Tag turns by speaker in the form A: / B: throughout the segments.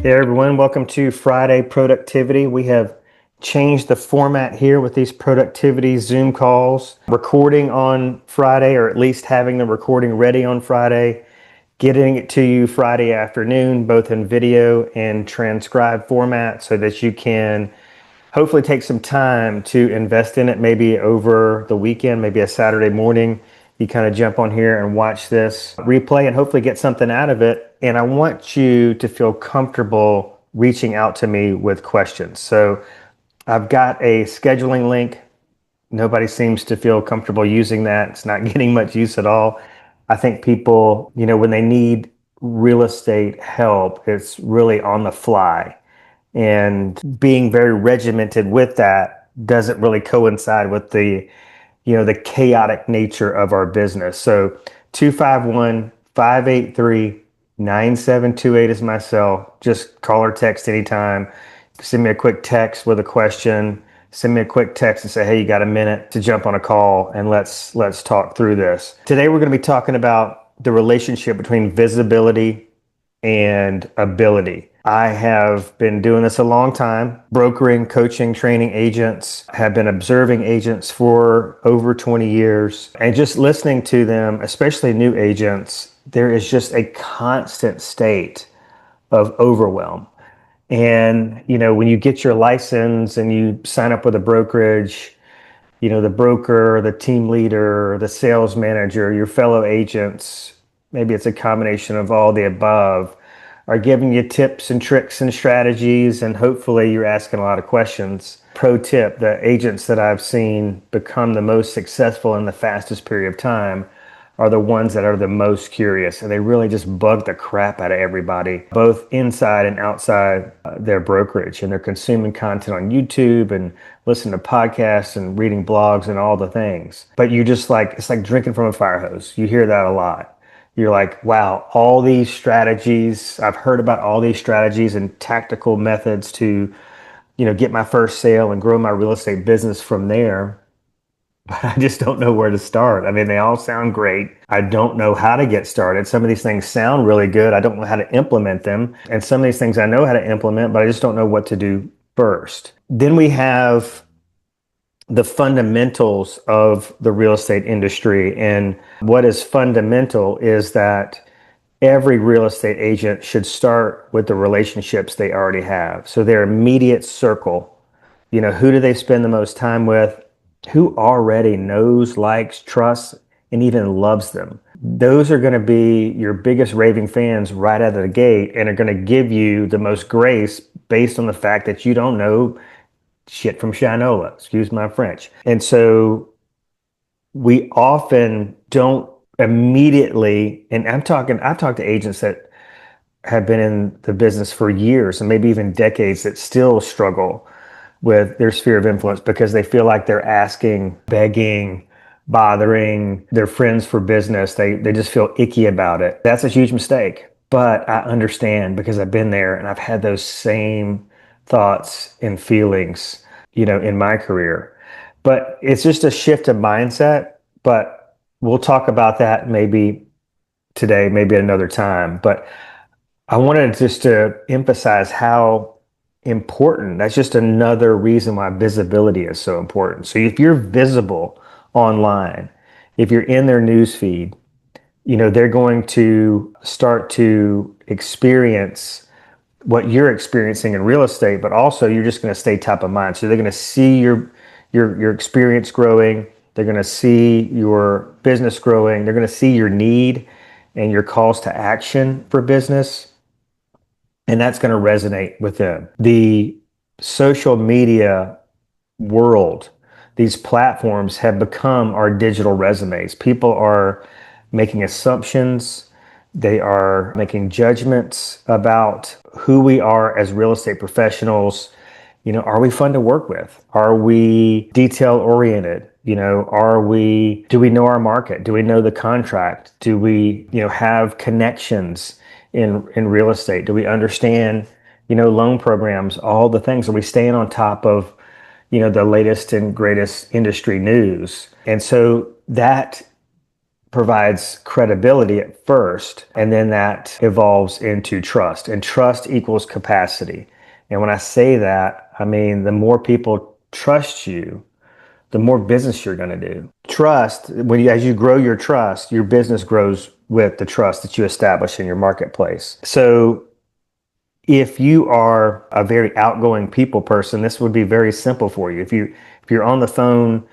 A: Hey everyone, welcome to Friday Productivity. We have changed the format here with these productivity Zoom calls, recording on Friday, or at least having the recording ready on Friday, getting it to you Friday afternoon, both in video and transcribed format, so that you can hopefully take some time to invest in it, maybe over the weekend, maybe a Saturday morning. You kind of jump on here and watch this replay and hopefully get something out of it. And I want you to feel comfortable reaching out to me with questions. So I've got a scheduling link. Nobody seems to feel comfortable using that. It's not getting much use at all. I think people, when they need real estate help, it's really on the fly. And being very regimented with that doesn't really coincide with the chaotic nature of our business. So 251-583-9728 is my cell. Just call or text anytime. Send me a quick text with a question. Send me a quick text and say, hey, you got a minute to jump on a call and let's talk through this. Today we're going to be talking about the relationship between visibility and ability. I have been doing this a long time, brokering, coaching, training agents, have been observing agents for over 20 years, and just listening to them, especially new agents, there is just a constant state of overwhelm. And, when you get your license and you sign up with a brokerage, the broker, the team leader, the sales manager, your fellow agents, maybe it's a combination of all the above, are giving you tips and tricks and strategies, and hopefully you're asking a lot of questions. Pro tip, the agents that I've seen become the most successful in the fastest period of time are the ones that are the most curious, and they really just bug the crap out of everybody, both inside and outside their brokerage. And they're consuming content on YouTube and listening to podcasts and reading blogs and all the things. But it's like drinking from a fire hose. You hear that a lot. You're like, wow, all these strategies, I've heard about all these strategies and tactical methods to, get my first sale and grow my real estate business from there. But I just don't know where to start. I mean, they all sound great. I don't know how to get started. Some of these things sound really good. I don't know how to implement them. And some of these things I know how to implement, but I just don't know what to do first. Then we have the fundamentals of the real estate industry. And what is fundamental is that every real estate agent should start with the relationships they already have. So their immediate circle, who do they spend the most time with? Who already knows, likes, trusts, and even loves them. Those are going to be your biggest raving fans right out of the gate and are going to give you the most grace based on the fact that you don't know shit from Shinola, excuse my French. And so we often don't immediately, and I've talked to agents that have been in the business for years and maybe even decades that still struggle with their sphere of influence because they feel like they're asking, begging, bothering their friends for business. They just feel icky about it. That's a huge mistake. But I understand because I've been there and I've had those same thoughts and feelings, in my career. But it's just a shift of mindset. But we'll talk about that maybe today, maybe at another time. But I wanted just to emphasize how important, that's just another reason why visibility is so important. So if you're visible online, if you're in their news feed, they're going to start to experience what you're experiencing in real estate, but also you're just going to stay top of mind. So they're going to see your experience growing. They're going to see your business growing. They're going to see your need and your calls to action for business. And that's going to resonate with them. The social media world, these platforms have become our digital resumes. People are making assumptions. They are making judgments about who we are as real estate professionals. Are we fun to work with? Are we detail oriented? Do we know our market? Do we know the contract? Do we, have connections in real estate? Do we understand, loan programs, all the things? Are we staying on top of, the latest and greatest industry news? And so that provides credibility at first, and then that evolves into trust. And trust equals capacity. And when I say that, I mean the more people trust you, the more business you're going to do. Trust, as you grow your trust, your business grows with the trust that you establish in your marketplace. So if you are a very outgoing people person, this would be very simple for you. If you're on the phone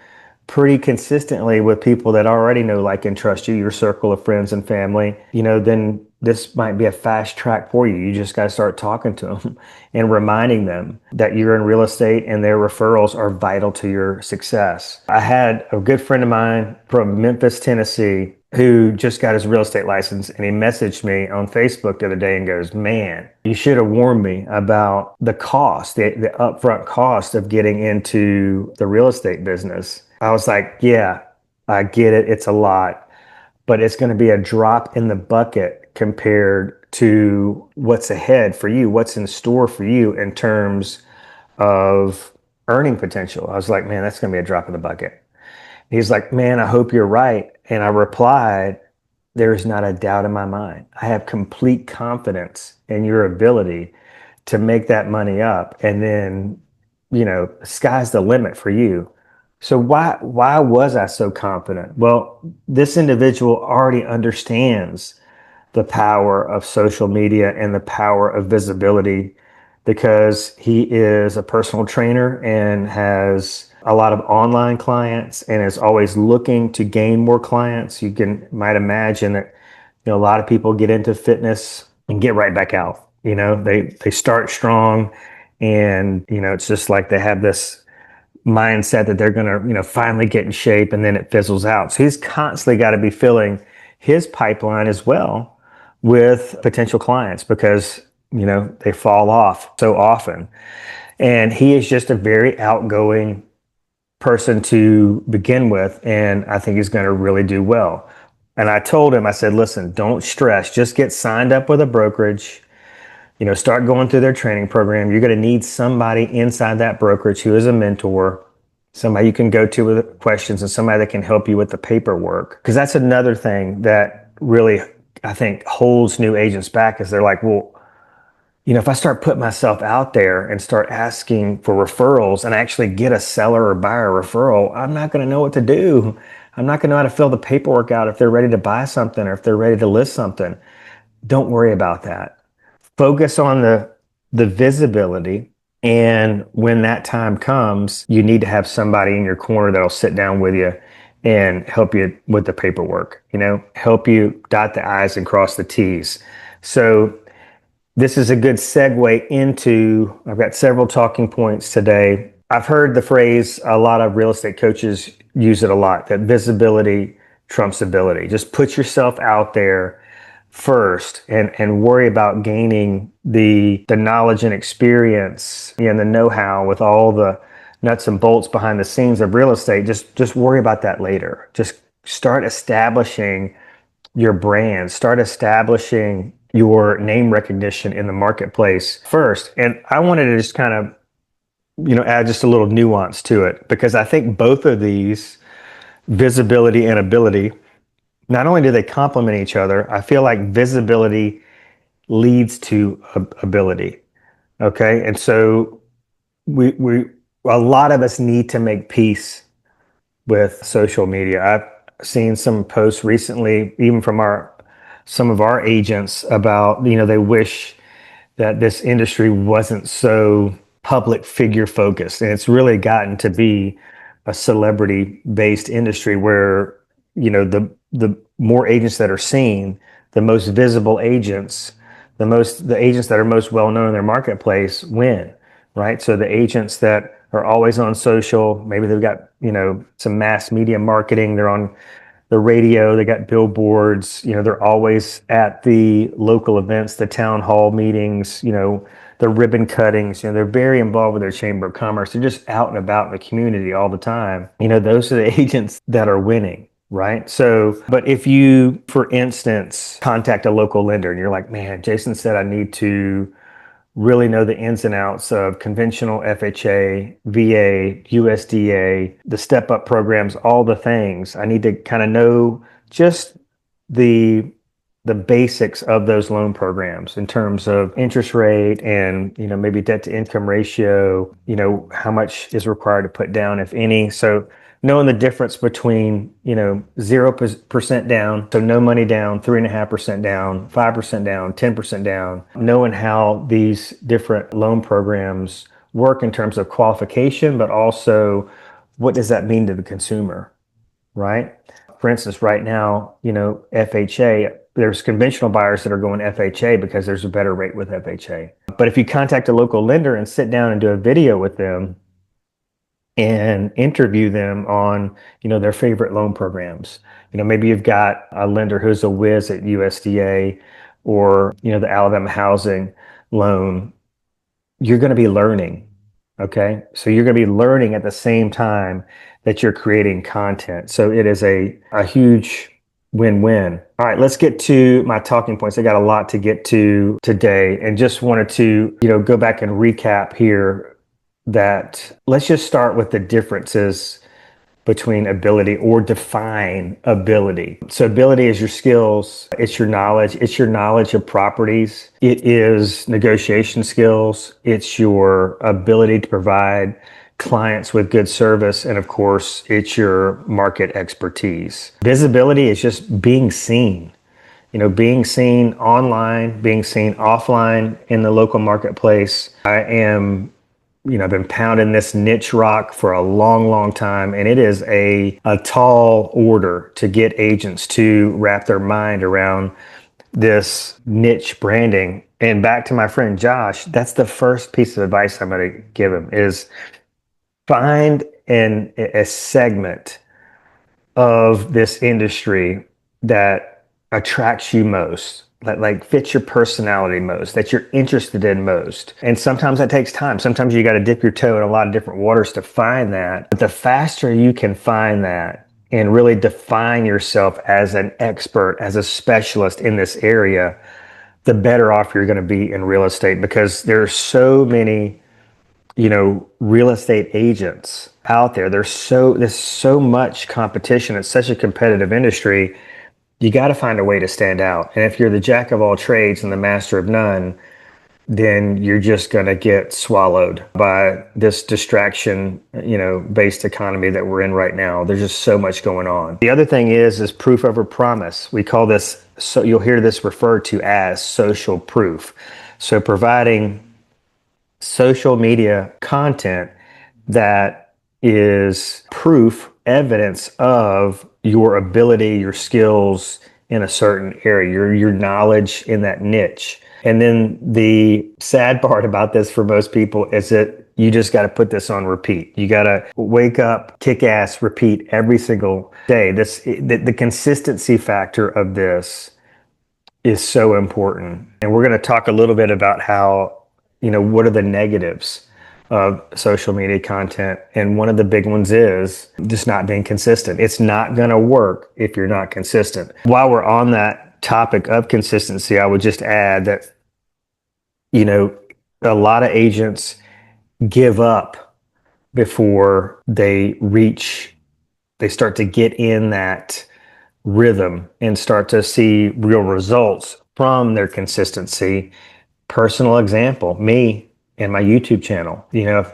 A: pretty consistently with people that already know, like, and trust you, your circle of friends and family, then this might be a fast track for you. You just got to start talking to them and reminding them that you're in real estate and their referrals are vital to your success. I had a good friend of mine from Memphis, Tennessee, who just got his real estate license, and he messaged me on Facebook the other day and goes, "Man, you should have warned me about the cost, the upfront cost of getting into the real estate business." I was like, "Yeah, I get it. It's a lot, but it's going to be a drop in the bucket compared to what's ahead for you, what's in store for you in terms of earning potential." I was like, "Man, that's going to be a drop in the bucket." He's like, "Man, I hope you're right." And I replied, "There's not a doubt in my mind. I have complete confidence in your ability to make that money up. And then, sky's the limit for you." So why was I so confident? Well, this individual already understands the power of social media and the power of visibility because he is a personal trainer and has a lot of online clients and is always looking to gain more clients. Might imagine that a lot of people get into fitness and get right back out. They start strong, and it's just like they have this mindset that they're going to finally get in shape, and then it fizzles out. So he's constantly got to be filling his pipeline as well with potential clients because they fall off so often. And he is just a very outgoing person to begin with, and I think he's going to really do well. And I told him, I said, "Listen, don't stress. Just get signed up with a brokerage. Start going through their training program. You're going to need somebody inside that brokerage who is a mentor, somebody you can go to with questions, and somebody that can help you with the paperwork." Because that's another thing that really, I think, holds new agents back is they're like, "Well, if I start putting myself out there and start asking for referrals and actually get a seller or buyer referral, I'm not going to know what to do. I'm not going to know how to fill the paperwork out if they're ready to buy something or if they're ready to list something." Don't worry about that. Focus on the visibility, and when that time comes, you need to have somebody in your corner that'll sit down with you and help you with the paperwork, help you dot the I's and cross the T's. So this is a good segue into, I've got several talking points today. I've heard the phrase, a lot of real estate coaches use it a lot, that visibility trumps ability. Just put yourself out there first and worry about gaining the knowledge and experience and the know-how with all the nuts and bolts behind the scenes of real estate. Just worry about that later. Just start establishing your brand, start establishing your name recognition in the marketplace first. And I wanted to just kind of add just a little nuance to it, because I think both of these, visibility and ability, not only do they complement each other, I feel like visibility leads to ability. Okay. And so a lot of us need to make peace with social media. I've seen some posts recently, even from some of our agents, about, they wish that this industry wasn't so public figure focused. And it's really gotten to be a celebrity based industry where, the more agents that are seen, the most visible agents, the agents that are most well known in their marketplace win, right? So the agents that are always on social, maybe they've got, some mass media marketing, they're on the radio, they got billboards, they're always at the local events, the town hall meetings, the ribbon cuttings, they're very involved with their chamber of commerce. They're just out and about in the community all the time. Those are the agents that are winning, right? So, but if you, for instance, contact a local lender and you're like, "Man, Jason said I need to really know the ins and outs of conventional FHA, VA, USDA, the step up programs, all the things. I need to kind of know just the the basics of those loan programs in terms of interest rate and, maybe debt to income ratio, how much is required to put down, if any. So knowing the difference between, 0% down, so no money down, 3.5% down, 5% down, 10% down, knowing how these different loan programs work in terms of qualification, but also what does that mean to the consumer, right? For instance, right now, FHA, there's conventional buyers that are going FHA because there's a better rate with FHA. But if you contact a local lender and sit down and do a video with them and interview them on, their favorite loan programs, maybe you've got a lender who's a whiz at USDA or, the Alabama housing loan, you're going to be learning. Okay. So you're going to be learning at the same time that you're creating content. So it is a huge win-win. All right, let's get to my talking points. I got a lot to get to today and just wanted to, go back and recap here that let's just start with the differences between ability, or define ability. So ability is your skills, it's your knowledge of properties, it is negotiation skills, it's your ability to provide clients with good service, and of course, it's your market expertise. Visibility is just being seen. Being seen online, being seen offline in the local marketplace. I've been pounding this niche rock for a long, long time, and it is a tall order to get agents to wrap their mind around this niche branding. And back to my friend Josh, that's the first piece of advice I'm going to give him is find a segment of this industry that attracts you most, that like fits your personality most, that you're interested in most. And sometimes that takes time. Sometimes you got to dip your toe in a lot of different waters to find that. But the faster you can find that and really define yourself as an expert, as a specialist in this area, the better off you're going to be in real estate, because there are so many, real estate agents out there. There's so much competition. It's such a competitive industry. You got to find a way to stand out. And if you're the jack of all trades and the master of none, then you're just going to get swallowed by this distraction, based economy that we're in right now. There's just so much going on. The other thing is proof over promise. We call this, so you'll hear this referred to as social proof. So providing social media content that is proof, evidence of your ability, your skills in a certain area, your knowledge in that niche. And then the sad part about this for most people is that you just got to put this on repeat. You got to wake up, kick ass, repeat every single day. The consistency factor of this is so important. And we're going to talk a little bit about how, what are the negatives of social media content. And one of the big ones is just not being consistent. It's not going to work if you're not consistent. While we're on that topic of consistency, I would just add that, a lot of agents give up before they start to get in that rhythm and start to see real results from their consistency. Personal example, me and my YouTube channel. I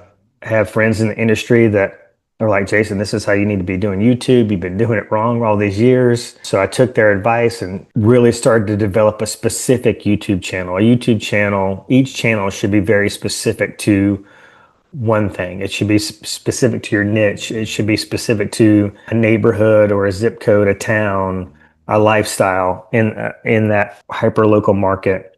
A: have friends in the industry that are like, Jason, this is how you need to be doing YouTube. You've been doing it wrong all these years. So I took their advice and really started to develop a specific YouTube channel. Each channel should be very specific to one thing. It should be specific to your niche. It should be specific to a neighborhood or a zip code, a town, a lifestyle in that hyper local market.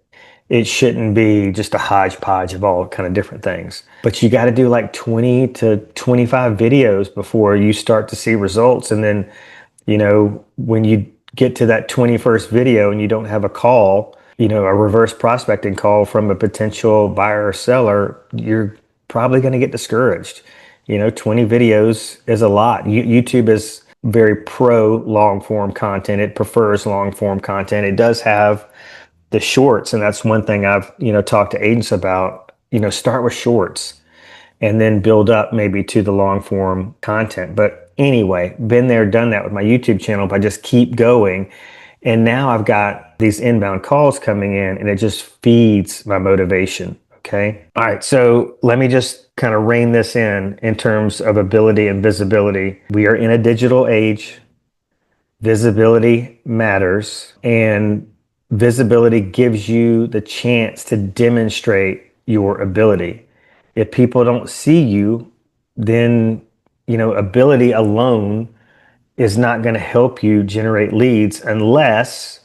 A: It shouldn't be just a hodgepodge of all kind of different things. But you got to do like 20 to 25 videos before you start to see results. And then, when you get to that 21st video and you don't have a call, a reverse prospecting call from a potential buyer or seller, you're probably going to get discouraged. 20 videos is a lot. YouTube is very pro long form content. It prefers long form content. It does have the shorts, and that's one thing I've talked to agents about. Start with shorts and then build up maybe to the long form content. But anyway, been there, done that with my YouTube channel, but I just keep going. And now I've got these inbound calls coming in and it just feeds my motivation. Okay. All right. So let me just kind of rein this in terms of ability and visibility. We are in a digital age. Visibility matters, and visibility gives you the chance to demonstrate your ability. If people don't see you, then, ability alone is not going to help you generate leads unless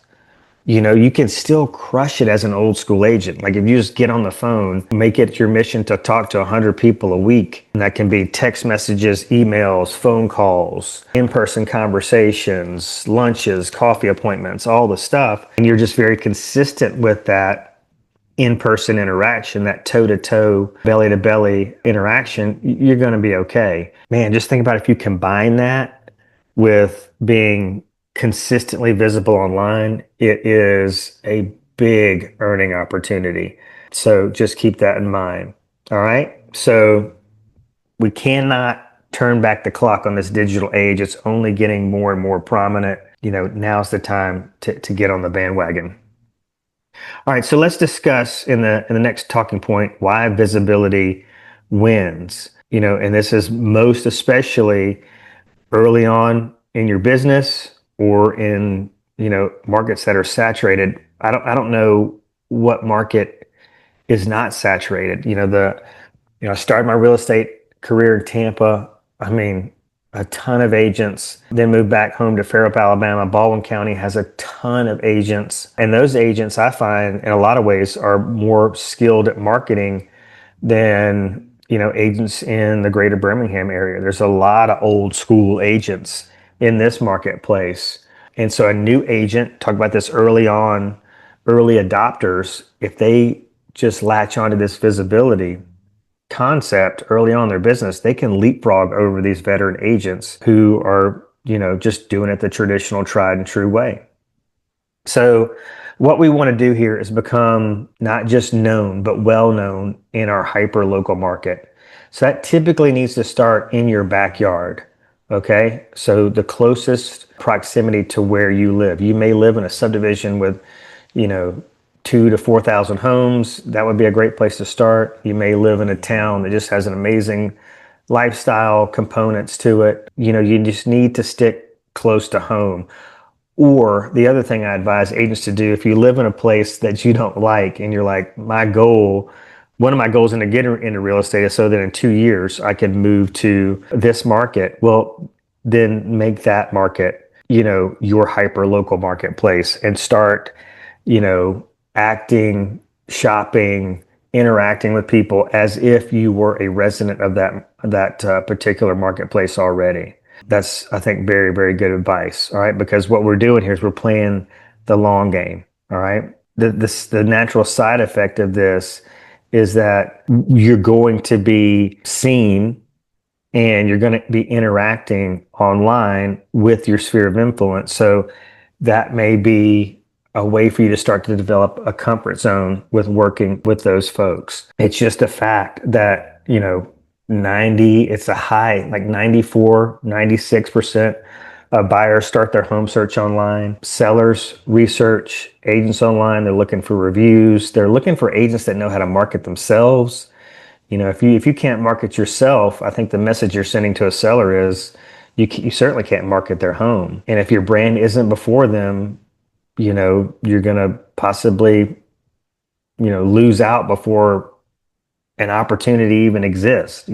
A: you can still crush it as an old school agent. Like if you just get on the phone, make it your mission to talk to 100 people a week. And that can be text messages, emails, phone calls, in-person conversations, lunches, coffee appointments, all the stuff. And you're just very consistent with that in-person interaction, that toe-to-toe, belly-to-belly interaction, you're going to be okay. Man, just think about if you combine that with being consistently visible online, it is a big earning opportunity. So just keep that in mind. All right. So we cannot turn back the clock on this digital age. It's only getting more and more prominent. Now's the time to get on the bandwagon. All right. So let's discuss in the next talking point why visibility wins. And this is most especially early on in your business or in markets that are saturated. I don't know what market is not saturated. I started my real estate career in Tampa. I mean, a ton of agents, then moved back home to Fairhope, Alabama. Baldwin County has a ton of agents, and those agents I find in a lot of ways are more skilled at marketing than agents in the greater Birmingham area. There's a lot of old school agents in this marketplace. And so a new agent, talk about this early on, early adopters, if they just latch onto this visibility concept early on in their business, they can leapfrog over these veteran agents who are, just doing it the traditional tried and true way. So what we want to do here is become not just known, but well known in our hyper local market. So that typically needs to start in your backyard. Okay. So the closest proximity to where you live. You may live in a subdivision with, 2,000 to 4,000 homes. That would be a great place to start. You may live in a town that just has an amazing lifestyle components to it. You just need to stick close to home. Or the other thing I advise agents to do, if you live in a place that you don't like and you're like, one of my goals in to get into real estate is so that in 2 years I can move to this market. Well, then make that market, your hyper local marketplace and start, acting, shopping, interacting with people as if you were a resident of that particular marketplace already. That's, I think, very, very good advice. All right. Because what we're doing here is we're playing the long game. All right. The natural side effect of this is that you're going to be seen and you're going to be interacting online with your sphere of influence. So that may be a way for you to start to develop a comfort zone with working with those folks. It's just a fact that, it's a high, like 94, 96% of buyers start their home search online. Sellers research agents online. They're looking for reviews. They're looking for agents that know how to market themselves. If you can't market yourself, I think the message you're sending to a seller is you certainly can't market their home. And if your brand isn't before them, you're going to possibly, lose out before an opportunity even exists,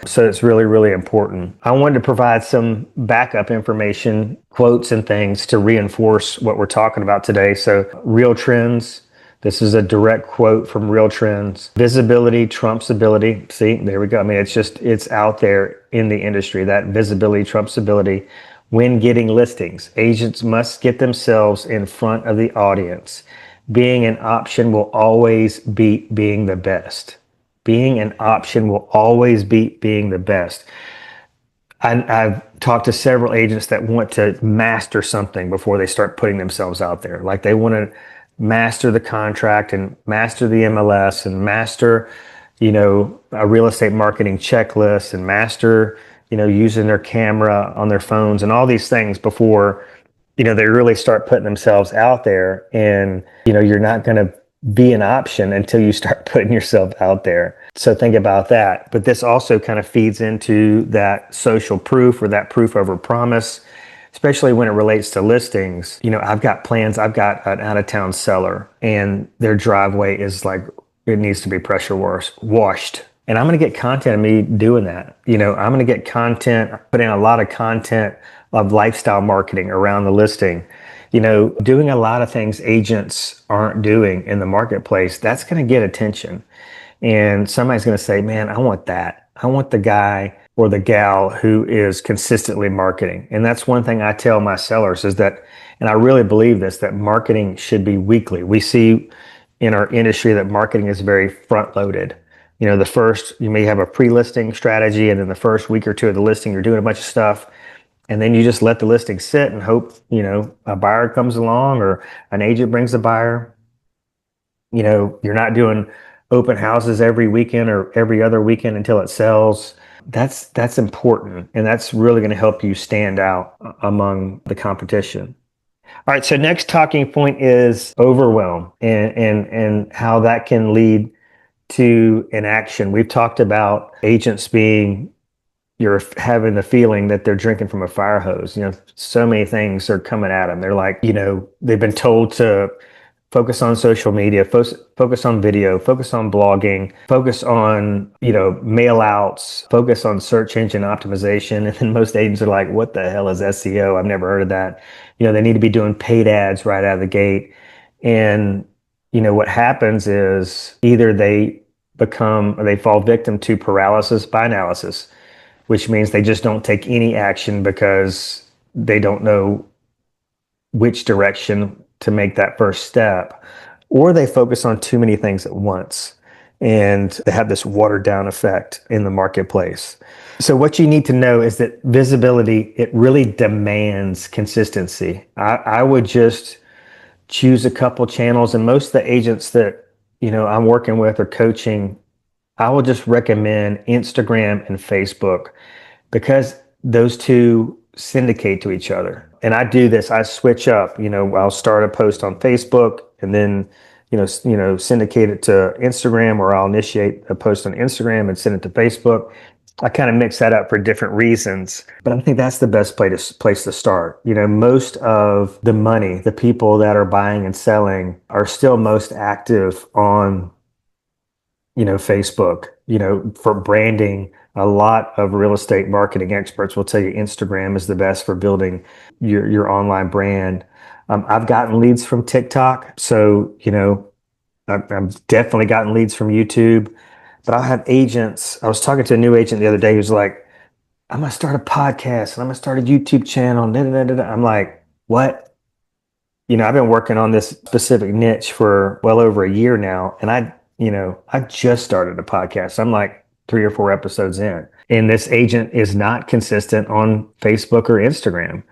A: So it's really, really important. I wanted to provide some backup information, quotes and things to reinforce what we're talking about today. So Real Trends, this is a direct quote from Real Trends. Visibility trumps ability. See, there we go. I mean, it's out there in the industry, that visibility trumps ability. When getting listings, agents must get themselves in front of the audience. Being an option will always beat being the best. Being an option will always beat being the best. I've talked to several agents that want to master something before they start putting themselves out there. Like they want to master the contract and master the MLS and master, a real estate marketing checklist and master, using their camera on their phones and all these things before, they really start putting themselves out there. And, you're not going to be an option until you start putting yourself out there. So think about that. But this also kind of feeds into that social proof or that proof over promise, especially when it relates to listings. I've got plans. I've got an out of town seller and their driveway is like, it needs to be pressure washed. And I'm going to get content of me doing that. I'm going to get content, putting a lot of content of lifestyle marketing around the listing. Doing a lot of things agents aren't doing in the marketplace. That's going to get attention. And somebody's going to say, man, I want that. I want the guy or the gal who is consistently marketing. And that's one thing I tell my sellers is that, and I really believe this, that marketing should be weekly. We see in our industry that marketing is very front loaded. You may have a pre-listing strategy, and then the first week or two of the listing, you're doing a bunch of stuff. And then you just let the listing sit and hope, a buyer comes along or an agent brings a buyer. You're not doing open houses every weekend or every other weekend until it sells. That's important. And that's really going to help you stand out among the competition. All right. So next talking point is overwhelm and how that can lead to inaction. We've talked about agents you're having the feeling that they're drinking from a fire hose. So many things are coming at them. They're like, they've been told to focus on social media, focus on video, focus on blogging, focus on, mail outs, focus on search engine optimization. And then most agents are like, what the hell is SEO? I've never heard of that. They need to be doing paid ads right out of the gate. And, what happens is either they fall victim to paralysis by analysis, which means they just don't take any action because they don't know which direction to make that first step, or they focus on too many things at once and they have this watered down effect in the marketplace. So what you need to know is that visibility, it really demands consistency. I would just choose a couple channels, and most of the agents that, I'm working with or coaching, I will just recommend Instagram and Facebook because those two syndicate to each other. And I do this, I switch up, I'll start a post on Facebook and then, syndicate it to Instagram, or I'll initiate a post on Instagram and send it to Facebook. I kind of mix that up for different reasons, but I think that's the best place to start. Most of the money, the people that are buying and selling are still most active on, Facebook, for branding. A lot of real estate marketing experts will tell you Instagram is the best for building your online brand. I've gotten leads from TikTok. So, I've definitely gotten leads from YouTube, but I'll have agents. I was talking to a new agent the other day who's like, I'm going to start a podcast and I'm going to start a YouTube channel. I'm like, what? I've been working on this specific niche for well over a year now. And I just started a podcast. I'm like 3 or 4 episodes in. And this agent is not consistent on Facebook or Instagram,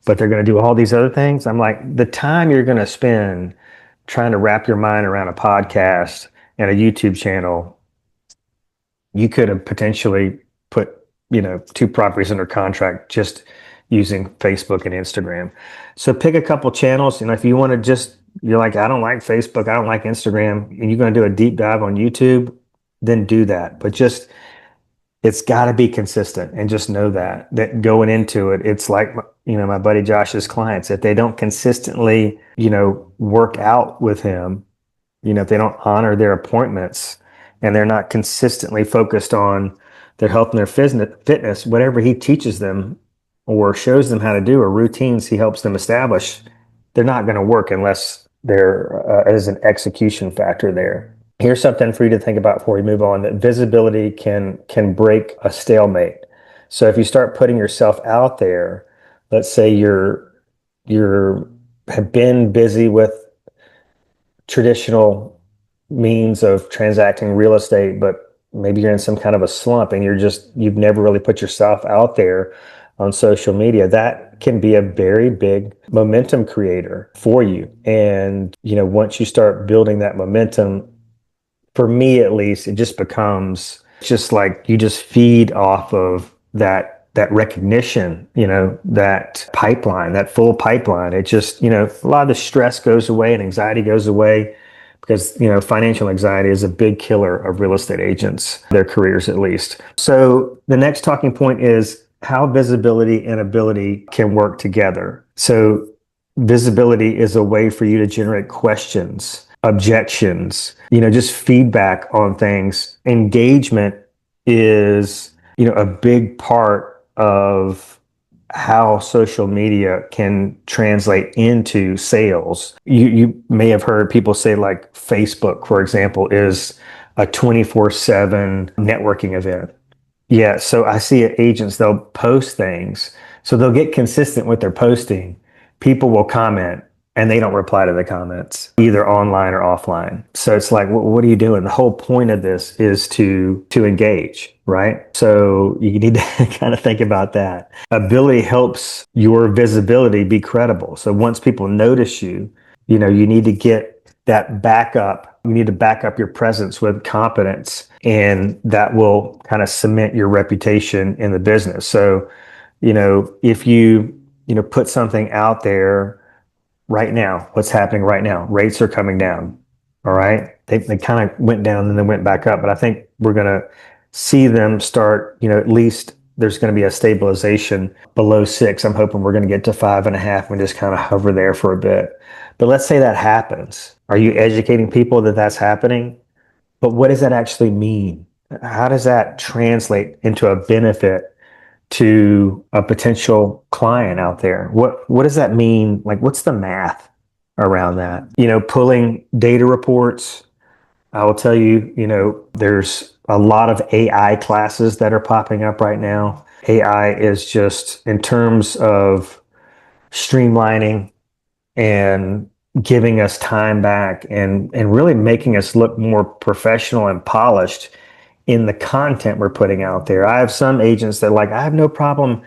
A: but they're going to do all these other things. I'm like, the time you're going to spend trying to wrap your mind around a podcast and a YouTube channel, you could have potentially put, 2 properties under contract just using Facebook and Instagram. So pick a couple channels. And if you want to you're like, I don't like Facebook, I don't like Instagram, and you're going to do a deep dive on YouTube, then do that. But it's got to be consistent, and just know that going into it, it's like, my buddy Josh's clients, if they don't consistently, work out with him, if they don't honor their appointments and they're not consistently focused on their health and their fitness, whatever he teaches them or shows them how to do, or routines he helps them establish, they're not going to work unless there is an execution factor there. Here's something for you to think about before we move on, that visibility can break a stalemate. So if you start putting yourself out there, let's say have been busy with traditional means of transacting real estate, but maybe you're in some kind of a slump and you've never really put yourself out there on social media. That can be a very big momentum creator for you. And, once you start building that momentum, for me at least, it just becomes just like you just feed off of that that recognition, that pipeline, that full pipeline. It just, a lot of the stress goes away and anxiety goes away because, financial anxiety is a big killer of real estate agents, their careers at least. So the next talking point is how visibility and ability can work together. So visibility is a way for you to generate questions, objections, just feedback on things. Engagement is, a big part of how social media can translate into sales. You may have heard people say like Facebook, for example, is a 24/7 networking event. Yeah, so I see agents, they'll post things. So they'll get consistent with their posting. People will comment and they don't reply to the comments, either online or offline. So it's like, what are you doing? The whole point of this is to engage, right? So you need to kind of think about that. Ability helps your visibility be credible. So once people notice you, you need to get that backup. You need to back up your presence with competence, and that will kind of cement your reputation in the business. So, if you, put something out there right now, what's happening right now? Rates are coming down. All right. They kind of went down and then went back up, but I think we're going to see them start, at least there's going to be a stabilization below 6. I'm hoping we're going to get to 5.5 and just kind of hover there for a bit. But let's say that happens. Are you educating people that that's happening? But what does that actually mean? How does that translate into a benefit to a potential client out there? What does that mean? Like, what's the math around that? Pulling data reports. I will tell you, there's a lot of AI classes that are popping up right now. AI is just, in terms of streamlining and giving us time back and really making us look more professional and polished in the content we're putting out there. I have some agents that I have no problem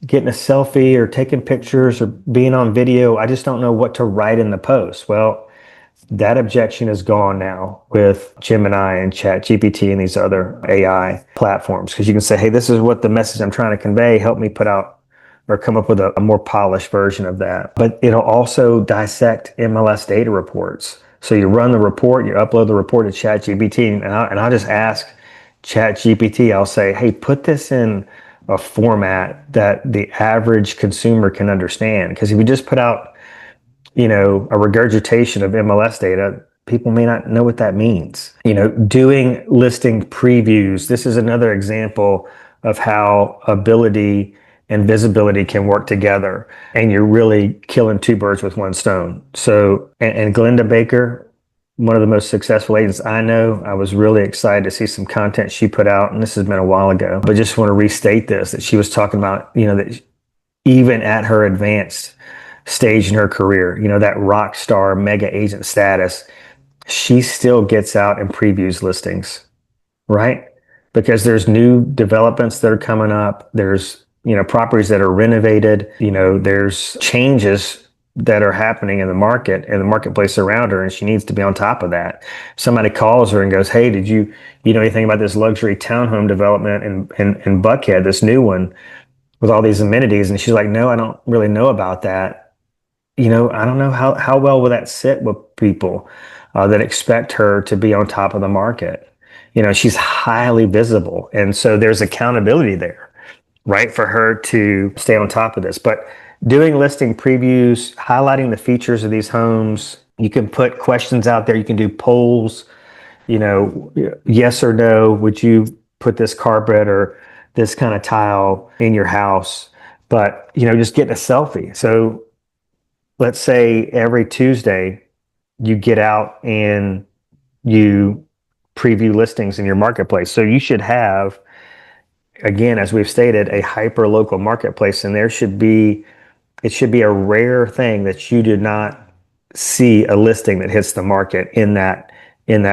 A: getting a selfie or taking pictures or being on video. I just don't know what to write in the post. Well, that objection is gone now with Gemini and ChatGPT and these other AI platforms, because you can say, hey, this is what the message I'm trying to convey. Help me put out or come up with a more polished version of that. But it'll also dissect MLS data reports. So you run the report, you upload the report to ChatGPT, and I'll just ask ChatGPT, I'll say, hey, put this in a format that the average consumer can understand. Because if you just put out, a regurgitation of MLS data, people may not know what that means. Doing listing previews. This is another example of how ability and visibility can work together, and you're really killing two birds with one stone. So, and Glenda Baker, one of the most successful agents I know, I was really excited to see some content she put out, and this has been a while ago, but just want to restate this, that she was talking about, that even at her advanced stage in her career, that rock star mega agent status, she still gets out and previews listings, right? Because there's new developments that are coming up. There's, properties that are renovated, there's changes that are happening in the market and the marketplace around her, and she needs to be on top of that. Somebody calls her and goes, hey, did you know anything about this luxury townhome development in Buckhead, this new one with all these amenities? And she's like, no, I don't really know about that. I don't know how well will that sit with people that expect her to be on top of the market. She's highly visible. And so there's accountability there, right, for her to stay on top of this. But doing listing previews, highlighting the features of these homes, you can put questions out there. You can do polls, yes or no, would you put this carpet or this kind of tile in your house? But, just getting a selfie. So let's say every Tuesday you get out and you preview listings in your marketplace. So you should have, again, as we've stated, a hyper local marketplace, and it should be a rare thing that you do not see a listing that hits the market in that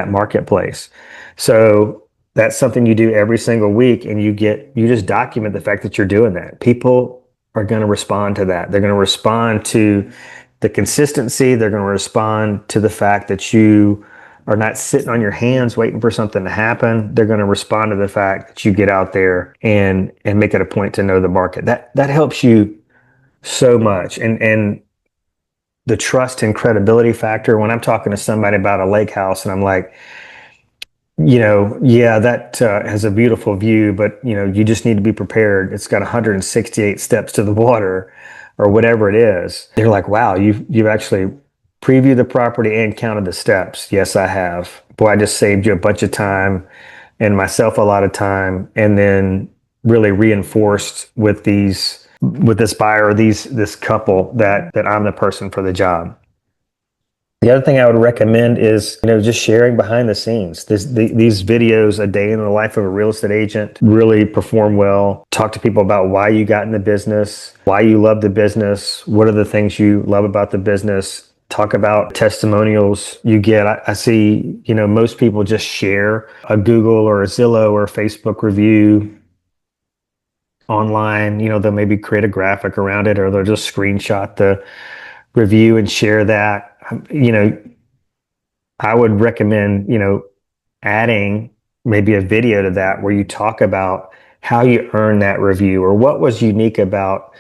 A: marketplace. So that's something you do every single week, and you just document the fact that you're doing that. People are going to respond to that. They're going to respond to the consistency. They're going to respond to the fact that you are not sitting on your hands waiting for something to happen. They're going to respond to the fact that you get out there and make it a point to know the market. That helps you so much. And the trust and credibility factor, when I'm talking to somebody about a lake house and I'm like, yeah, that has a beautiful view, but you just need to be prepared. It's got 168 steps to the water or whatever it is. They're like, wow, you've actually previewed the property and counted the steps. Yes, I have. Boy, I just saved you a bunch of time and myself a lot of time, and then really reinforced with this buyer, this couple that I'm the person for the job. The other thing I would recommend is, just sharing behind the scenes. These videos, a day in the life of a real estate agent, really perform well. Talk to people about why you got in the business, why you love the business, what are the things you love about the business. Talk about testimonials you get. I see, most people just share a Google or a Zillow or a Facebook review online. They'll maybe create a graphic around it, or they'll just screenshot the review and share that. I would recommend, adding maybe a video to that where you talk about how you earned that review, or what was unique about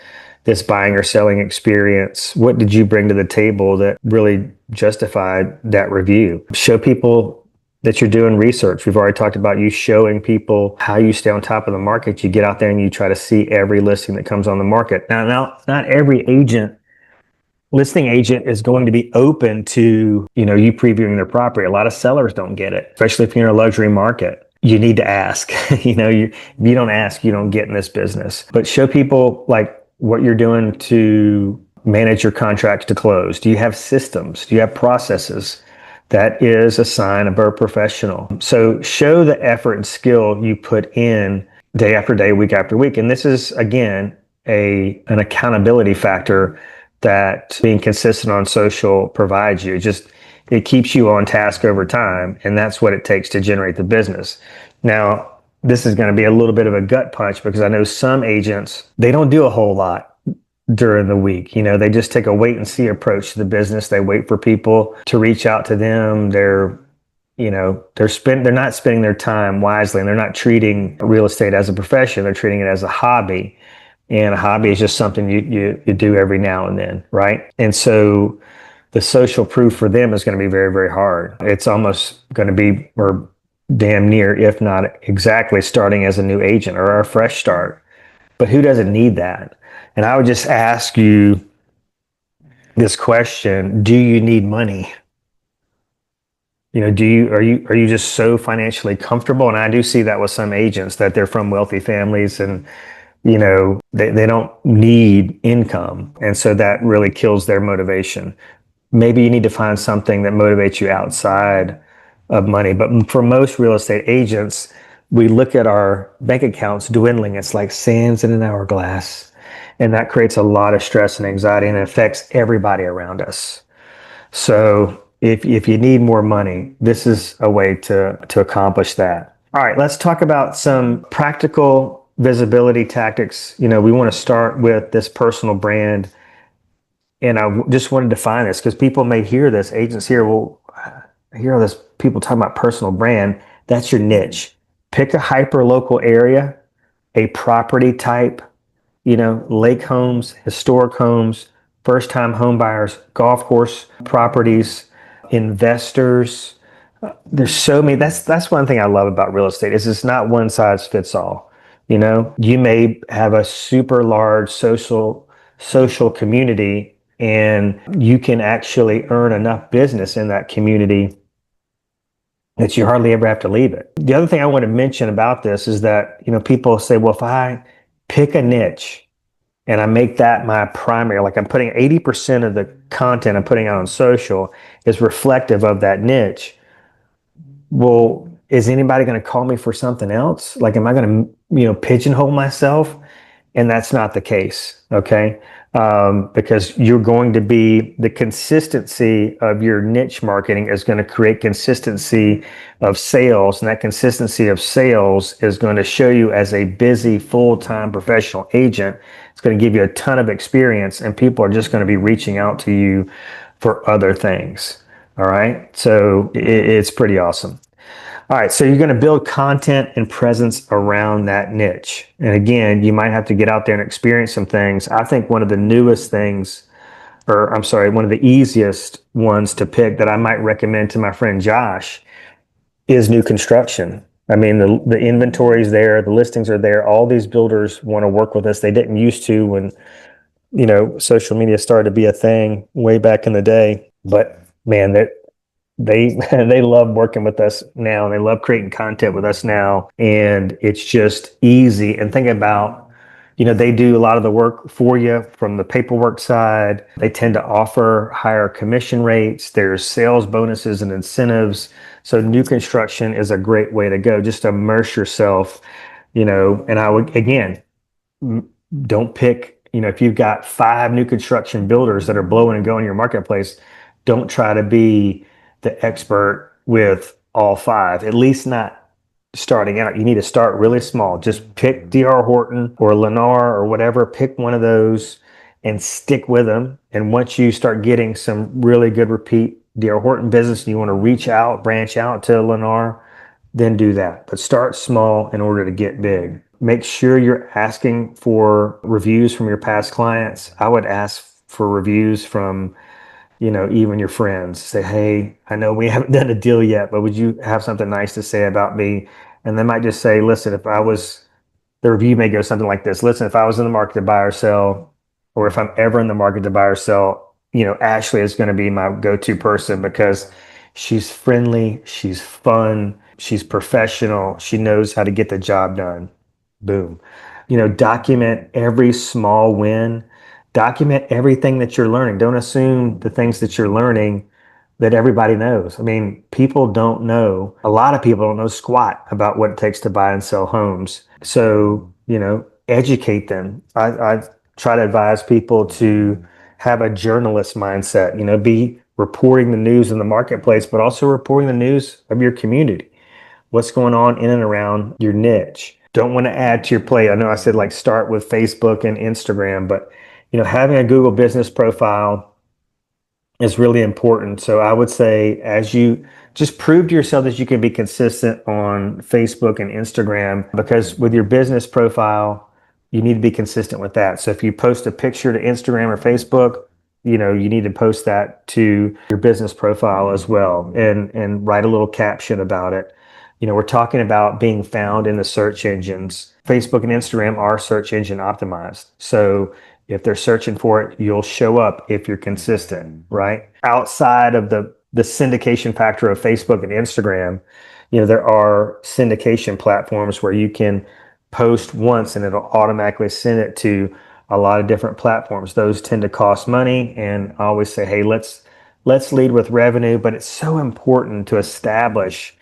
A: this buying or selling experience. What did you bring to the table that really justified that review? Show people that you're doing research. We've already talked about you showing people how you stay on top of the market. You get out there and you try to see every listing that comes on the market. Now, not every listing agent is going to be open to, you previewing their property. A lot of sellers don't get it, especially if you're in a luxury market. You need to ask. If you don't ask, you don't get in this business. But show people like what you're doing to manage your contracts to close. Do you have systems? Do you have processes? That is a sign of a professional. So show the effort and skill you put in day after day, week after week. And this is, again, an accountability factor that being consistent on social provides you. It keeps you on task over time, and that's what it takes to generate the business. Now, this is going to be a little bit of a gut punch, because I know some agents, they don't do a whole lot during the week. They just take a wait and see approach to the business. They wait for people to reach out to them. They're not spending their time wisely, and they're not treating real estate as a profession. They're treating it as a hobby. And a hobby is just something you do every now and then, right? And so the social proof for them is going to be very, very hard. It's almost going to be, or damn near, if not exactly, starting as a new agent or a fresh start. But who doesn't need that? And I would just ask you this question: do you need money? Are you just so financially comfortable? And I do see that with some agents, that they're from wealthy families and they don't need income. And so that really kills their motivation. Maybe you need to find something that motivates you outside of money. But for most real estate agents, we look at our bank accounts dwindling. It's like sands in an hourglass. And that creates a lot of stress and anxiety, and it affects everybody around us. So if you need more money, this is a way to accomplish that. All right, let's talk about some practical visibility tactics. We want to start with this personal brand. And I just want to define this, because people may hear this, agents hear, well, I hear all this people talking about personal brand. That's your niche. Pick a hyper local area, a property type, lake homes, historic homes, first time home buyers, golf course properties, investors. There's so many. That's one thing I love about real estate, is it's not one size fits all. You may have a super large social community, and you can actually earn enough business in that community that you hardly ever have to leave it. The other thing I want to mention about this is that, people say, well, if I pick a niche and I make that my primary, like I'm putting 80% of the content I'm putting out on social is reflective of that niche. Well, is anybody going to call me for something else? Like, am I going to, pigeonhole myself? And that's not the case, okay? Because you're going to be, the consistency of your niche marketing is going to create consistency of sales. And that consistency of sales is going to show you as a busy, full-time professional agent. It's going to give you a ton of experience, and people are just going to be reaching out to you for other things. All right. So it's pretty awesome. All right. So you're going to build content and presence around that niche. And again, you might have to get out there and experience some things. I think one of the newest things, or I'm sorry, one of the easiest ones to pick that I might recommend to my friend Josh is new construction. I mean, the inventory is there, the listings are there. All these builders want to work with us. They didn't used to when, social media started to be a thing way back in the day. But man, they they love working with us now. They love creating content with us now, and it's just easy. And think about, they do a lot of the work for you from the paperwork side. They tend to offer higher commission rates. There's sales bonuses and incentives. So new construction is a great way to go. Just immerse yourself, and I would, again, don't pick, if you've got five new construction builders that are blowing and going in your marketplace, don't try to be the expert with all five, at least not starting out. You need to start really small. Just pick DR Horton or Lennar or whatever, pick one of those and stick with them. And once you start getting some really good repeat DR Horton business and you want to reach out, branch out to Lennar, then do that. But start small in order to get big. Make sure you're asking for reviews from your past clients. I would ask for reviews from, even your friends. Say, hey, I know we haven't done a deal yet, but would you have something nice to say about me? And they might just say, listen, the review may go something like this. Listen, if I was in the market to buy or sell, or if I'm ever in the market to buy or sell, Ashley is going to be my go-to person because she's friendly, she's fun, she's professional, she knows how to get the job done. Boom. Document every small win. Document everything that you're learning. Don't assume the things that you're learning that everybody knows. I mean, people don't know, a lot of people don't know squat about what it takes to buy and sell homes. So, educate them. I try to advise people to have a journalist mindset, be reporting the news in the marketplace, but also reporting the news of your community, what's going on in and around your niche. Don't want to add to your plate. I know I said like start with Facebook and Instagram, but having a Google business profile is really important. So I would say as you just prove to yourself that you can be consistent on Facebook and Instagram, because with your business profile, you need to be consistent with that. So if you post a picture to Instagram or Facebook, you need to post that to your business profile as well and write a little caption about it. We're talking about being found in the search engines. Facebook and Instagram are search engine optimized. So if they're searching for it, you'll show up if you're consistent, right? Outside of the syndication factor of Facebook and Instagram, there are syndication platforms where you can post once and it'll automatically send it to a lot of different platforms. Those tend to cost money, and I always say, hey, let's lead with revenue, but it's so important to establish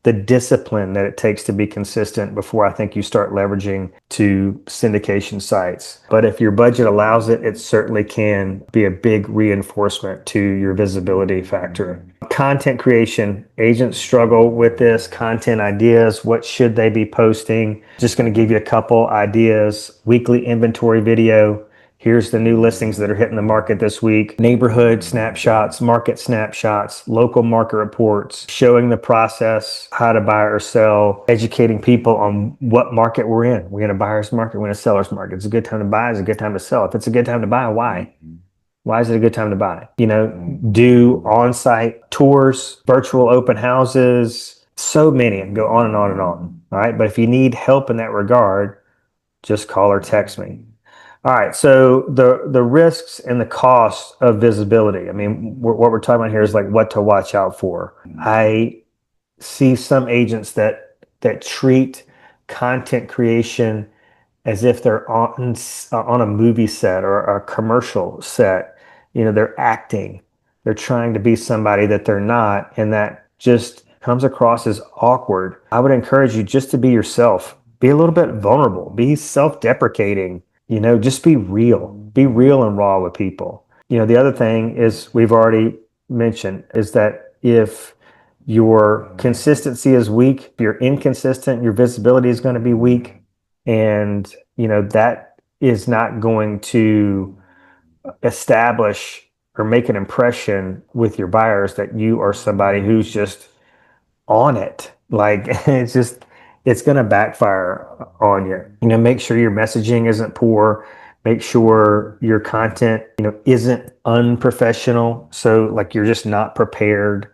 A: the discipline that it takes to be consistent before I think you start leveraging to syndication sites. But if your budget allows it, it certainly can be a big reinforcement to your visibility factor. Content creation, agents struggle with this. Content ideas, what should they be posting? Just going to give you a couple ideas. Weekly inventory video. Here's the new listings that are hitting the market this week. Neighborhood snapshots, market snapshots, local market reports, showing the process, how to buy or sell, educating people on what market we're in. We're in a buyer's market, we're in a seller's market. It's a good time to buy, it's a good time to sell. If it's a good time to buy, why? Why is it a good time to buy? Do on-site tours, virtual open houses, so many, and go on and on and on. All right. But if you need help in that regard, just call or text me. All right, so the risks and the costs of visibility. I mean, what we're talking about here is like what to watch out for. I see some agents that treat content creation as if they're on a movie set or a commercial set. They're acting. They're trying to be somebody that they're not, and that just comes across as awkward. I would encourage you just to be yourself. Be a little bit vulnerable. Be self-deprecating. Just be real. Be real and raw with people. The other thing is we've already mentioned is that if your consistency is weak, if you're inconsistent, your visibility is going to be weak. And, that is not going to establish or make an impression with your buyers that you are somebody who's just on it. Like it's going to backfire on you. Make sure your messaging isn't poor. Make sure your content, isn't unprofessional. So like you're just not prepared.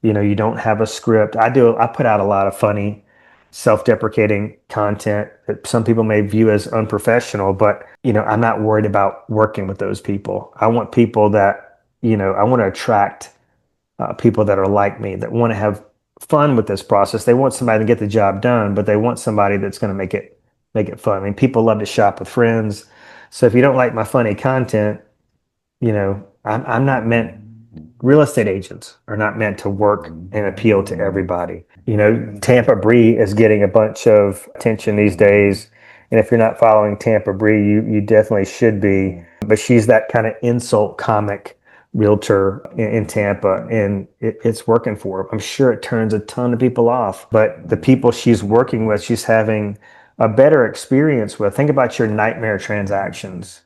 A: You don't have a script. I put out a lot of funny self-deprecating content that some people may view as unprofessional, but I'm not worried about working with those people. I want people that, I want to attract people that are like me, that want to have fun with this process. They want somebody to get the job done, but they want somebody that's going to make it fun. I mean, people love to shop with friends. So if you don't like my funny content, I'm not meant. Real estate agents are not meant to work and appeal to everybody. Tampa Bree is getting a bunch of attention these days. And if you're not following Tampa Bree, you definitely should be. But she's that kind of insult comic realtor in Tampa, and it's working for her. I'm sure it turns a ton of people off, but the people she's working with, she's having a better experience with. Think about your nightmare transactions.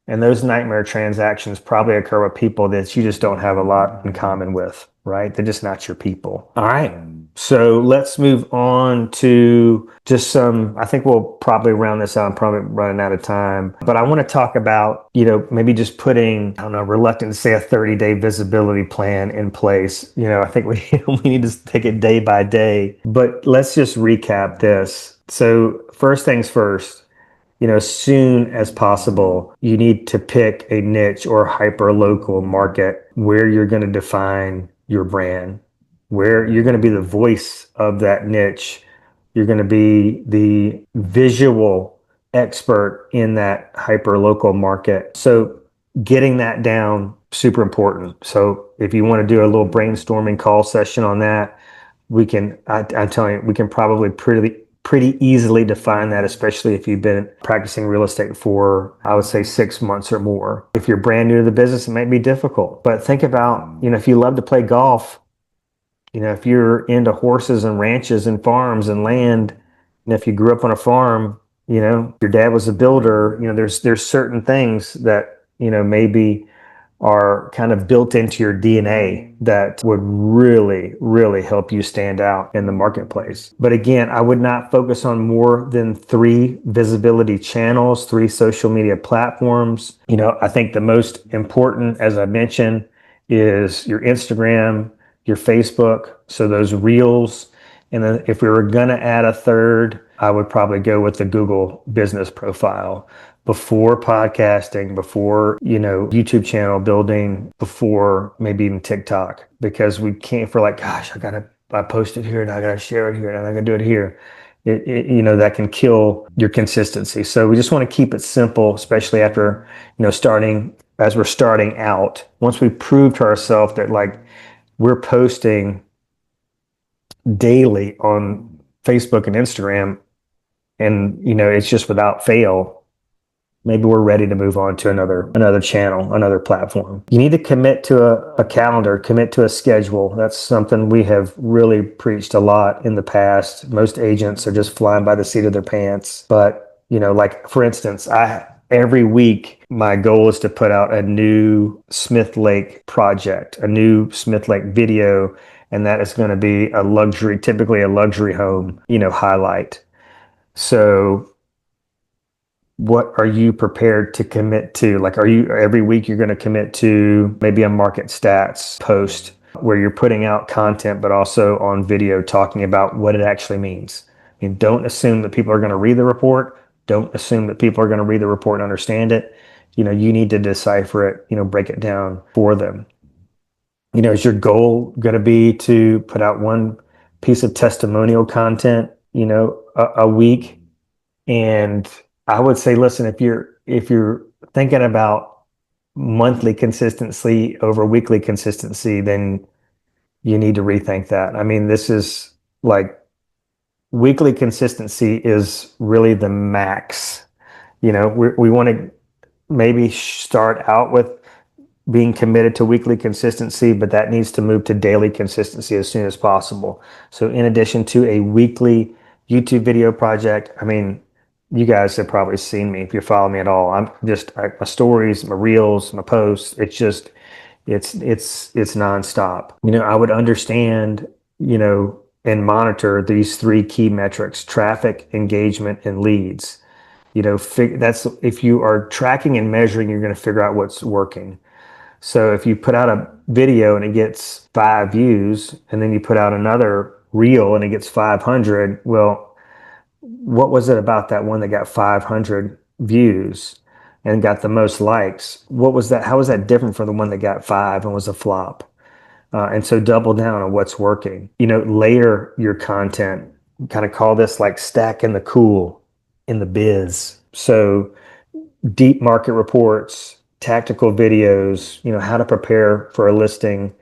A: And those nightmare transactions probably occur with people that you just don't have a lot in common with, right? They're just not your people. All right. So let's move on to just I think we'll probably round this out. I'm probably running out of time, but I want to talk about, maybe just putting, I don't know, reluctant to say a 30-day visibility plan in place. I think we need to take it day by day, but let's just recap this. So first things first, as soon as possible, you need to pick a niche or hyper local market where you're going to define your brand, where you're going to be the voice of that niche. You're going to be the visual expert in that hyper local market. So getting that down, super important. So if you want to do a little brainstorming call session on that, I'm telling you, we can probably pretty easily define that, especially if you've been practicing real estate for, I would say, 6 months or more. If you're brand new to the business, it may be difficult, but think about, if you love to play golf, if you're into horses and ranches and farms and land, and if you grew up on a farm, your dad was a builder, there's certain things that, maybe are kind of built into your DNA that would really, really help you stand out in the marketplace. But again, I would not focus on more than 3 visibility channels, 3 social media platforms. I think the most important, as I mentioned, is your Instagram, your Facebook. So those reels. And then if we were going to add a third, I would probably go with the Google business profile before podcasting, before, YouTube channel building, before maybe even TikTok, because we can't, for like, gosh, I posted here and I got to share it here and I got to do it here. That can kill your consistency. So we just want to keep it simple, especially after, as we're starting out. Once we prove to ourselves that like we're posting daily on Facebook and Instagram, and it's just without fail, maybe we're ready to move on to another channel, another platform. You need to commit to a calendar, commit to a schedule. That's something we have really preached a lot in the past. Most agents are just flying by the seat of their pants. But, like for instance, every week, my goal is to put out a new Smith Lake project, a new Smith Lake video, and that is going to be typically a luxury home, highlight. So what are you prepared to commit to? Like, every week you're going to commit to maybe a market stats post where you're putting out content, but also on video talking about what it actually means. I mean, don't assume that people are going to read the report. Don't assume that people are going to read the report and understand it. You need to decipher it, break it down for them. Is your goal going to be to put out one piece of testimonial content, a week? And I would say, listen, if you're thinking about monthly consistency over weekly consistency, then you need to rethink that. I mean, this is like weekly consistency is really the max. We want to maybe start out with being committed to weekly consistency, but that needs to move to daily consistency as soon as possible. So in addition to a weekly YouTube video project, I mean, you guys have probably seen me if you follow me at all. My stories, my reels, my posts, It's nonstop. I would understand, and monitor these three key metrics: traffic, engagement, and leads. That's if you are tracking and measuring, you're going to figure out what's working. So if you put out a video and it gets 5 views, and then you put out another reel and it gets 500, well, what was it about that one that got 500 views and got the most likes? What was that? How was that different from the one that got five and was a flop? And so double down on what's working. Layer your content. Kind of call this like stacking the cool in the biz. So deep market reports, tactical videos, how to prepare for a listing,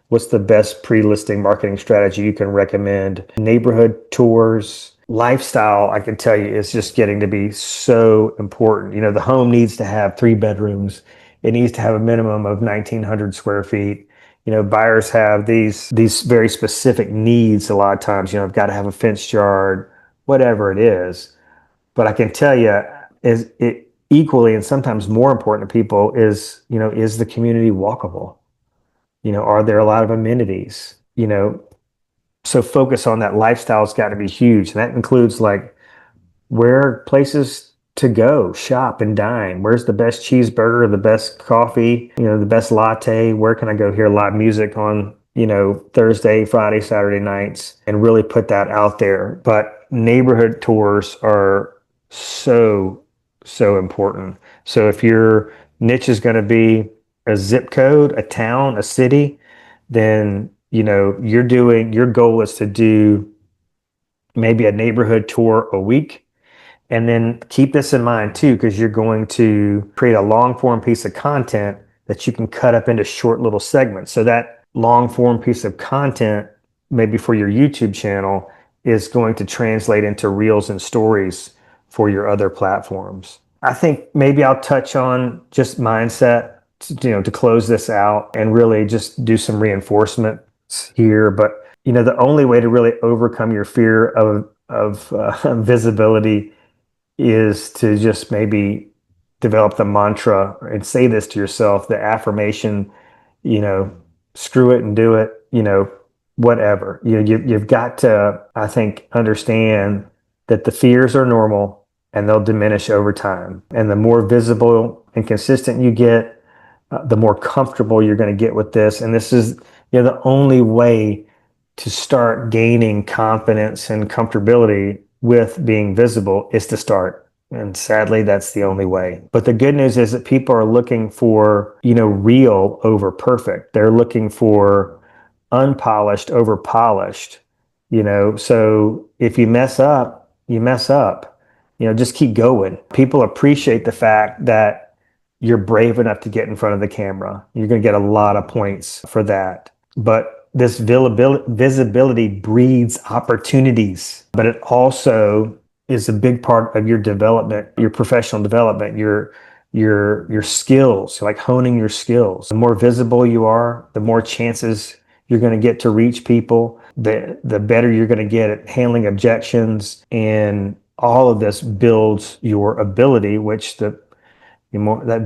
A: what's the best pre-listing marketing strategy you can recommend, neighborhood tours, lifestyle, I can tell you, is just getting to be so important. The home needs to have 3 bedrooms. It needs to have a minimum of 1,900 square feet. Buyers have these very specific needs a lot of times. I've got to have a fenced yard, whatever it is. But I can tell you, is it equally and sometimes more important to people is the community walkable? Are there a lot of amenities? So focus on that. Lifestyle's got to be huge. And that includes like where are places to go, shop and dine. Where's the best cheeseburger, the best coffee, the best latte? Where can I go hear live music on, Thursday, Friday, Saturday nights, and really put that out there. But neighborhood tours are so, so important. So if your niche is going to be a zip code, a town, a city, then, your goal is to do maybe a neighborhood tour a week. And then keep this in mind too, because you're going to create a long form piece of content that you can cut up into short little segments. So that long form piece of content, maybe for your YouTube channel, is going to translate into reels and stories for your other platforms. I think maybe I'll touch on just mindset, to close this out and really just do some reinforcements here. But, the only way to really overcome your fear of visibility is to just maybe develop the mantra and say this to yourself, the affirmation, you know, screw it and do it, whatever. You've got to, I think, understand that the fears are normal and they'll diminish over time. And the more visible and consistent you get, the more comfortable you're going to get with this. And this is, the only way to start gaining confidence and comfortability with being visible is to start. And sadly, that's the only way. But the good news is that people are looking for, real over perfect. They're looking for unpolished over polished, So if you mess up, you mess up. Just keep going. People appreciate the fact that you're brave enough to get in front of the camera. You're going to get a lot of points for that. But this visibility breeds opportunities, but it also is a big part of your development, your professional development, your skills, like honing your skills. The more visible you are, the more chances you're going to get to reach people, the better you're going to get at handling objections, and all of this builds your ability, which that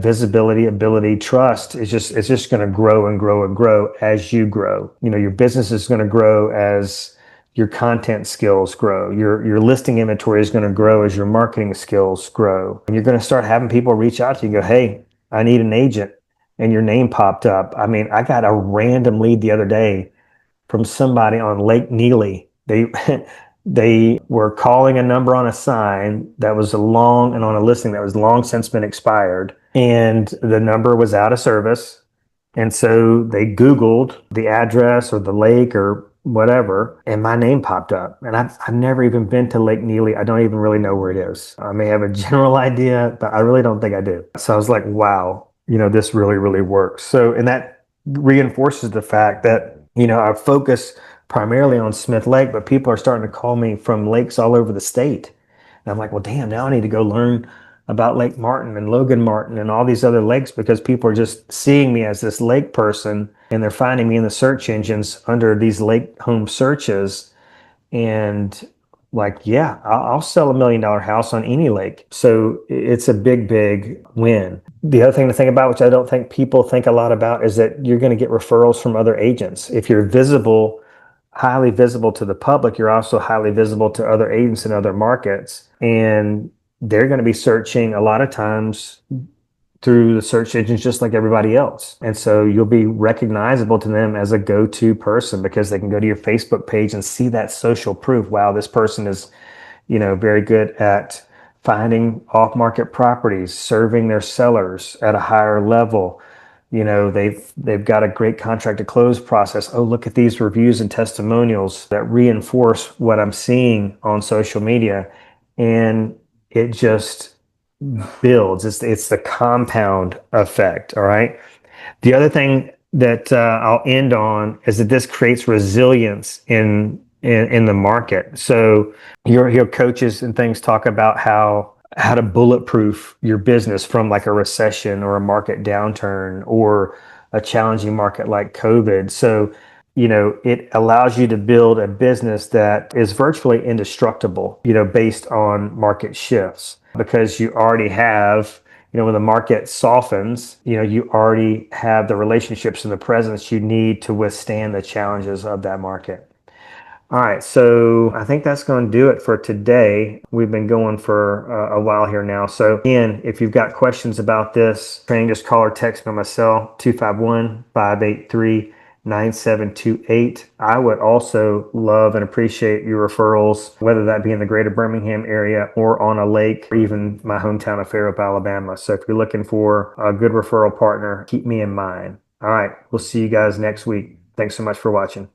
A: visibility, ability, trust it's just going to grow and grow and grow as you grow. Your business is going to grow as your content skills grow. Your listing inventory is going to grow as your marketing skills grow. And you're going to start having people reach out to you and go, hey, I need an agent. And your name popped up. I mean, I got a random lead the other day from somebody on Lake Neely. They were calling a number on a sign that was long and on a listing that was long since been expired. And the number was out of service. And so they Googled the address or the lake or whatever, and my name popped up. And I've never even been to Lake Neely. I don't even really know where it is. I may have a general idea, but I really don't think I do. So I was like, wow, this really, really works. So, and that reinforces the fact that, I focus primarily on Smith Lake, but people are starting to call me from lakes all over the state. And I'm like, well, damn, now I need to go learn about Lake Martin and Logan Martin and all these other lakes, because people are just seeing me as this lake person and they're finding me in the search engines under these lake home searches. And, like, yeah, I'll sell $1 million house on any lake. So it's a big, big win. The other thing to think about, which I don't think people think a lot about, is that you're going to get referrals from other agents. If you're visible, highly visible to the public, you're also highly visible to other agents in other markets. And they're going to be searching a lot of times through the search engines just like everybody else. And so you'll be recognizable to them as a go-to person because they can go to your Facebook page and see that social proof. Wow, this person is, very good at finding off-market properties, serving their sellers at a higher level. They've got a great contract to close process. Oh, look at these reviews and testimonials that reinforce what I'm seeing on social media. And it just builds. It's the compound effect. All right. The other thing that I'll end on is that this creates resilience in the market. So your coaches and things talk about how to bulletproof your business from like a recession or a market downturn or a challenging market like COVID. So it allows you to build a business that is virtually indestructible, based on market shifts because you already have, when the market softens, you already have the relationships and the presence you need to withstand the challenges of that market. All right, so I think that's going to do it for today. We've been going for a while here now. So again, if you've got questions about this training, just call or text me on my cell, 251-583-9728. I would also love and appreciate your referrals, whether that be in the greater Birmingham area or on a lake, or even my hometown of Fairhope, Alabama. So if you're looking for a good referral partner, keep me in mind. All right, we'll see you guys next week. Thanks so much for watching.